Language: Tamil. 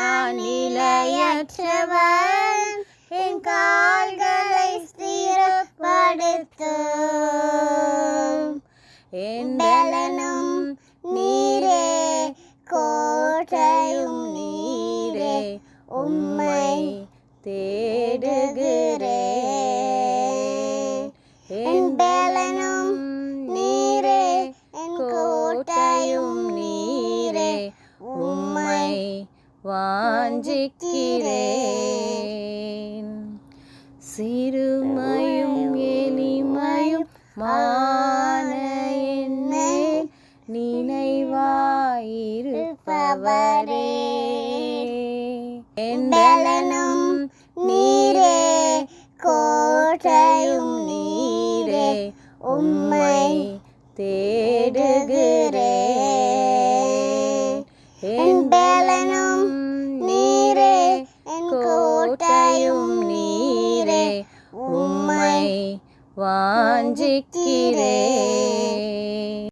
நான் நிலையற்றவன், என் கால்களை ஸ்திரப்படுத்தும். என் பலனும் நீரே, கோட்டையும் நீரே, உம்மை தேடுகிறேன். என் பலனும் நீரே, என் கோட்டையும் நீரே, உம்மை வாஞ்சிக்கிறேன். சிறுமையும் எளிமையும் மான என்னேல் நினைவாயிருப்பவரே. என் பலனும் நீரே, கோட்டையும் நீரே, உம்மை தேடுகிறேன். என் பலனும் நீரே, என் கோட்டையும் நீரே, உம்மை வாஞ்சிக்கிறேன்.